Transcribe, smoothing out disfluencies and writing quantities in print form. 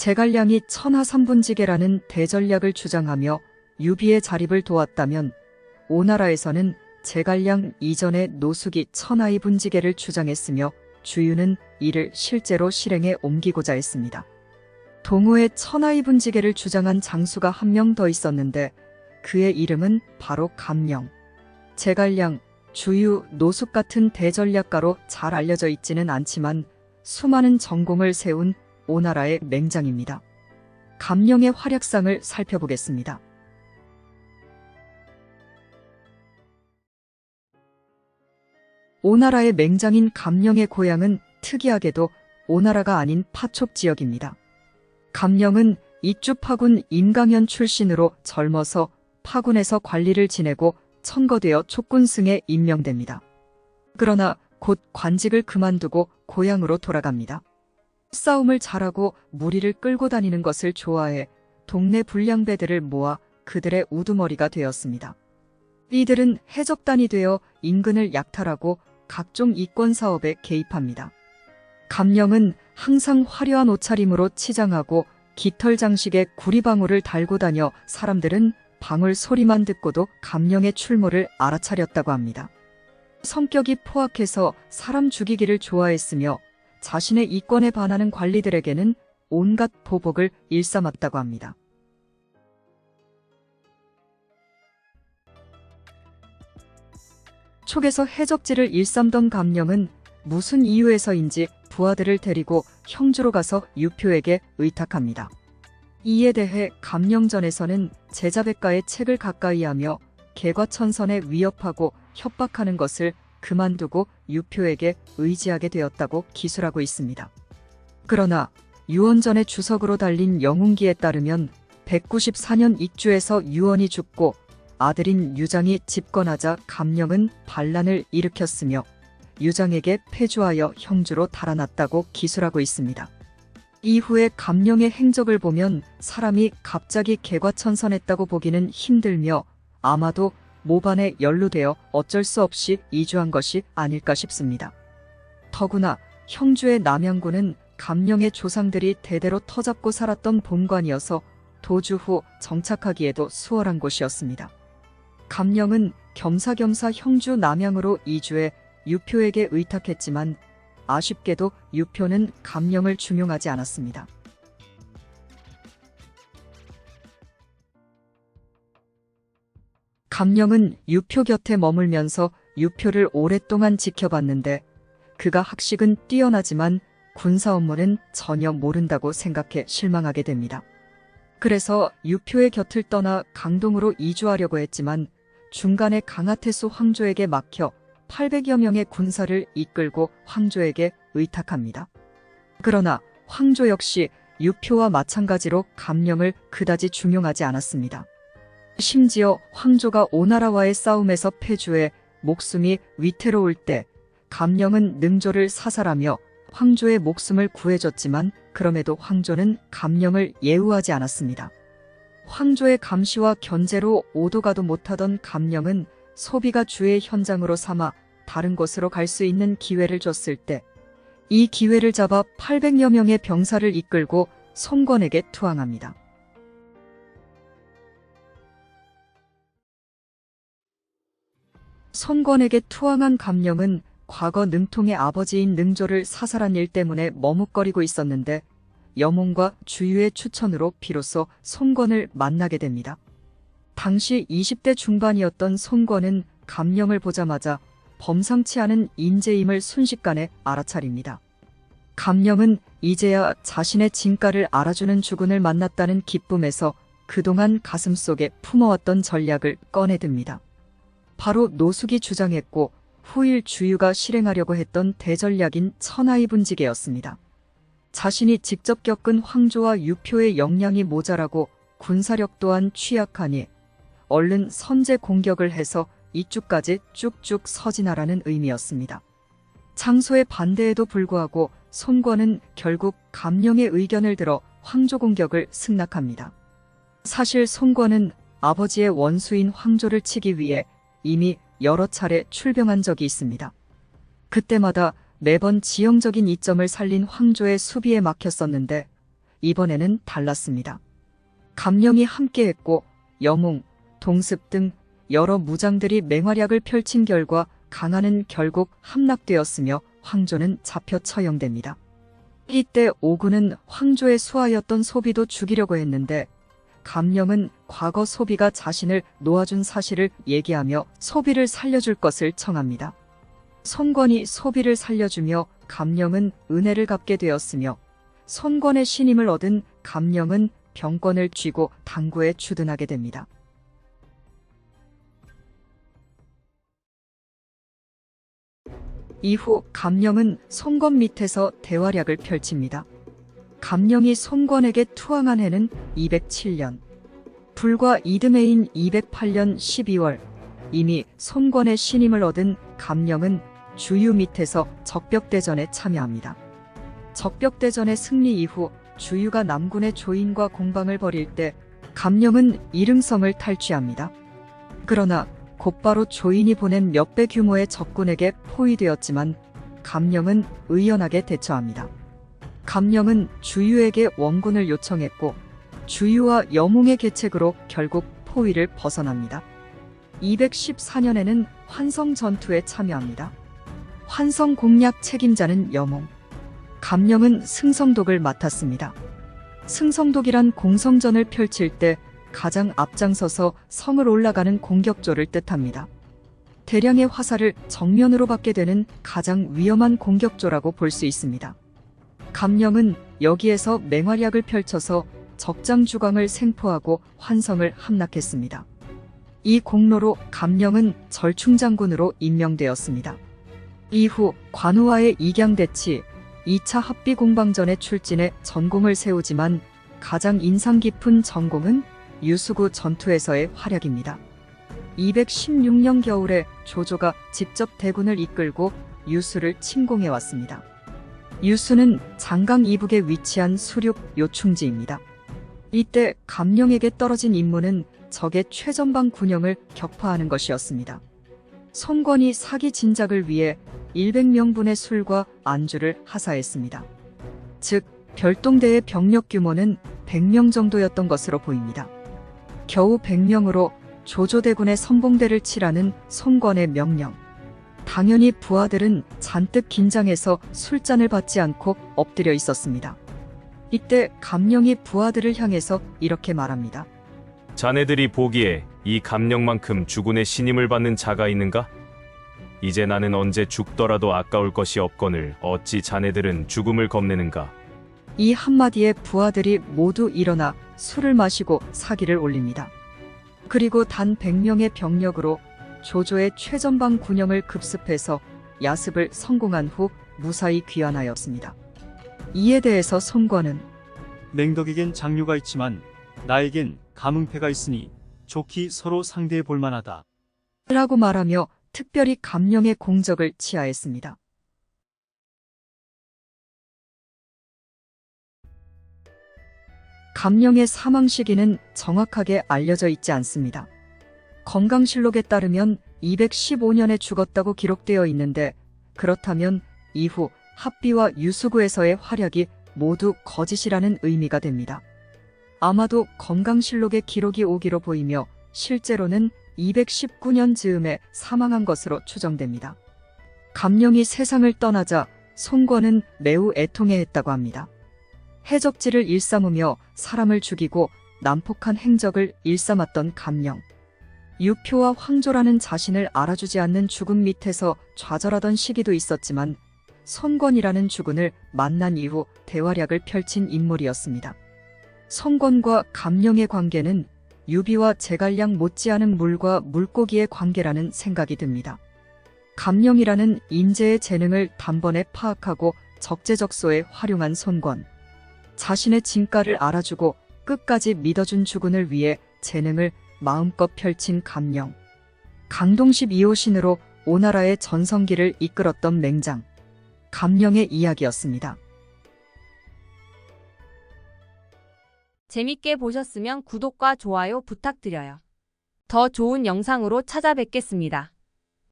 제갈량이 천하삼분지계라는 대전략을 주장하며 유비의 자립을 도왔다면 오나라에서는 제갈량 이전에 노숙이 천하이분지계를 주장했으며 주유는 이를 실제로 실행에 옮기고자 했습니다. 동호에 천하이분지계를 주장한 장수가 한 명 더 있었는데 그의 이름은 바로 감령. 제갈량, 주유, 노숙 같은 대전략가로 잘 알려져 있지는 않지만 수많은 전공을 세운 오나라의 맹장입니다. 감령의 활약상을 살펴보겠습니다. 오나라의 맹장인 감령의 고향은 특이하게도 오나라가 아닌 파촉 지역입니다. 감령은 이주 파군 임강현 출신으로 젊어서 파군에서 관리를 지내고 천거되어 촉군승에 임명됩니다. 그러나 곧 관직을 그만두고 고향으로 돌아갑니다. 싸움을 잘하고 무리를 끌고 다니는 것을 좋아해 동네 불량배들을 모아 그들의 우두머리가 되었습니다. 이들은 해적단이 되어 인근을 약탈하고 각종 이권 사업에 개입합니다. 감령은 항상 화려한 옷차림으로 치장하고 깃털 장식에 구리방울을 달고 다녀 사람들은 방울 소리만 듣고도 감령의 출몰을 알아차렸다고 합니다. 성격이 포악해서 사람 죽이기를 좋아했으며 자신의 이권에 반하는 관리들에게는 온갖 보복을 일삼았다고 합니다. 촉에서 해적지를 일삼던 감령은 무슨 이유에서인지 부하들을 데리고 형주로 가서 유표에게 의탁합니다. 이에 대해 감령전에서는 제자백가의 책을 가까이 하며 개과천선에 위협하고 협박하는 것을 그만두고 유표에게 의지하게 되었다고 기술하고 있습니다. 그러나 유원전의 주석으로 달린 영웅기에 따르면 194년 익주에서 유원이 죽고 아들인 유장이 집권하자 감령은 반란을 일으켰으며 유장에게 패주하여 형주로 달아났다고 기술하고 있습니다. 이후에 감령의 행적을 보면 사람이 갑자기 개과천선했다고 보기는 힘들며 아마도 모반에 연루되어 어쩔 수 없이 이주한 것이 아닐까 싶습니다. 더구나 형주의 남양군은 감령의 조상들이 대대로 터잡고 살았던 본관이어서 도주 후 정착하기에도 수월한 곳이었습니다. 감령은 겸사겸사 형주 남양으로 이주해 유표에게 의탁했지만 아쉽게도 유표는 감령을 중용하지 않았습니다. 감령은 유표 곁에 머물면서 유표를 오랫동안 지켜봤는데 그가 학식은 뛰어나지만 군사 업무는 전혀 모른다고 생각해 실망하게 됩니다. 그래서 유표의 곁을 떠나 강동으로 이주하려고 했지만 중간에 강하태수 황조에게 막혀 800여 명의 군사를 이끌고 황조에게 의탁합니다. 그러나 황조 역시 유표와 마찬가지로 감령을 그다지 중용하지 않았습니다. 심지어 황조가 오나라와의 싸움에서 패주해 목숨이 위태로울 때 감령은 능조를 사살하며 황조의 목숨을 구해줬지만 그럼에도 황조는 감령을 예우하지 않았습니다. 황조의 감시와 견제로 오도 가도 못하던 감령은 소비가 주의 현장으로 삼아 다른 곳으로 갈 수 있는 기회를 줬을 때 이 기회를 잡아 800여 명의 병사를 이끌고 손권에게 투항합니다. 손권에게 투항한 감령은 과거 능통의 아버지인 능조를 사살한 일 때문에 머뭇거리고 있었는데 여몽과 주유의 추천으로 비로소 손권을 만나게 됩니다. 당시 20대 중반이었던 손권은 감령을 보자마자 범상치 않은 인재임을 순식간에 알아차립니다. 감령은 이제야 자신의 진가를 알아주는 주군을 만났다는 기쁨에서 그동안 가슴속에 품어왔던 전략을 꺼내듭니다. 바로 노숙이 주장했고 후일 주유가 실행하려고 했던 대전략인 천하이분지계였습니다. 자신이 직접 겪은 황조와 유표의 역량이 모자라고 군사력 또한 취약하니 얼른 선제 공격을 해서 이쪽까지 쭉쭉 서진하라는 의미였습니다. 장소의 반대에도 불구하고 손권은 결국 감령의 의견을 들어 황조 공격을 승낙합니다. 사실 손권은 아버지의 원수인 황조를 치기 위해 이미 여러 차례 출병한 적이 있습니다. 그때마다 매번 지형적인 이점을 살린 황조의 수비에 막혔었는데 이번에는 달랐습니다. 감령이 함께했고 영웅, 동습 등 여러 무장들이 맹활약을 펼친 결과 강한은 결국 함락되었으며 황조는 잡혀 처형됩니다. 이때 오군은 황조의 수하였던 소비도 죽이려고 했는데 감령은 과거 소비가 자신을 놓아준 사실을 얘기하며 소비를 살려줄 것을 청합니다. 손권이 소비를 살려주며 감령은 은혜를 갚게 되었으며 손권의 신임을 얻은 감령은 병권을 쥐고 당구에 주둔하게 됩니다. 이후 감령은 손권 밑에서 대활약을 펼칩니다. 감령이 손권에게 투항한 해는 207년. 불과 이듬해인 208년 12월 이미 손권의 신임을 얻은 감령은 주유 밑에서 적벽대전에 참여합니다. 적벽대전의 승리 이후 주유가 남군의 조인과 공방을 벌일 때 감령은 이릉성을 탈취합니다. 그러나 곧바로 조인이 보낸 몇 배 규모의 적군에게 포위되었지만 감령은 의연하게 대처합니다. 감령은 주유에게 원군을 요청했고 주유와 여몽의 계책으로 결국 포위를 벗어납니다. 214년에는 환성 전투에 참여합니다. 환성 공략 책임자는 여몽, 감령은 승성독을 맡았습니다. 승성독이란 공성전을 펼칠 때 가장 앞장서서 성을 올라가는 공격조를 뜻합니다. 대량의 화살을 정면으로 받게 되는 가장 위험한 공격조라고 볼 수 있습니다. 감령은 여기에서 맹활약을 펼쳐서 적장 주광을 생포하고 환성을 함락했습니다. 이 공로로 감령은 절충장군으로 임명되었습니다. 이후 관우와의 이경대치 2차 합비공방전에 출진해 전공을 세우지만 가장 인상 깊은 전공은 유수구 전투에서의 활약입니다. 216년 겨울에 조조가 직접 대군을 이끌고 유수를 침공해왔습니다. 유수는 장강 이북에 위치한 수륙 요충지입니다. 이때 감령에게 떨어진 임무는 적의 최전방 군영을 격파하는 것이었습니다. 손권이 사기 진작을 위해 100명분의 술과 안주를 하사했습니다. 즉 별동대의 병력 규모는 100명 정도였던 것으로 보입니다. 겨우 100명으로 조조대군의 선봉대를 치라는 손권의 명령. 당연히 부하들은 잔뜩 긴장해서 술잔을 받지 않고 엎드려 있었습니다. 이때 감령이 부하들을 향해서 이렇게 말합니다. 자네들이 보기에 이 감령만큼 주군의 신임을 받는 자가 있는가? 이제 나는 언제 죽더라도 아까울 것이 없거늘 어찌 자네들은 죽음을 겁내는가? 이 한마디에 부하들이 모두 일어나 술을 마시고 사기를 올립니다. 그리고 단 100명의 병력으로 조조의 최전방 군영을 급습해서 야습을 성공한 후 무사히 귀환하였습니다. 이에 대해서 손권은 맹덕에겐 장류가 있지만 나에겐 감흥패가 있으니 좋게 서로 상대해 볼 만하다. 라고 말하며 특별히 감령의 공적을 치하했습니다. 감령의 사망 시기는 정확하게 알려져 있지 않습니다. 건강실록에 따르면 215년에 죽었다고 기록되어 있는데 그렇다면 이후 합비와 유수구에서의 활약이 모두 거짓이라는 의미가 됩니다. 아마도 건강실록에 기록이 오기로 보이며 실제로는 219년 즈음에 사망한 것으로 추정됩니다. 감령이 세상을 떠나자 손권은 매우 애통해했다고 합니다. 해적지를 일삼으며 사람을 죽이고 난폭한 행적을 일삼았던 감령. 유표와 황조라는 자신을 알아주지 않는 죽음 밑에서 좌절하던 시기도 있었지만 손권이라는 주군을 만난 이후 대활약을 펼친 인물이었습니다. 손권과 감령의 관계는 유비와 제갈량 못지않은 물과 물고기의 관계라는 생각이 듭니다. 감령이라는 인재의 재능을 단번에 파악하고 적재적소에 활용한 손권. 자신의 진가를 알아주고 끝까지 믿어준 주군을 위해 재능을 마음껏 펼친 감령. 강동십 2호신으로 오나라의 전성기를 이끌었던 맹장. 감령의 이야기였습니다. 재밌게 보셨으면 구독과 좋아요 부탁드려요. 더 좋은 영상으로 찾아뵙겠습니다.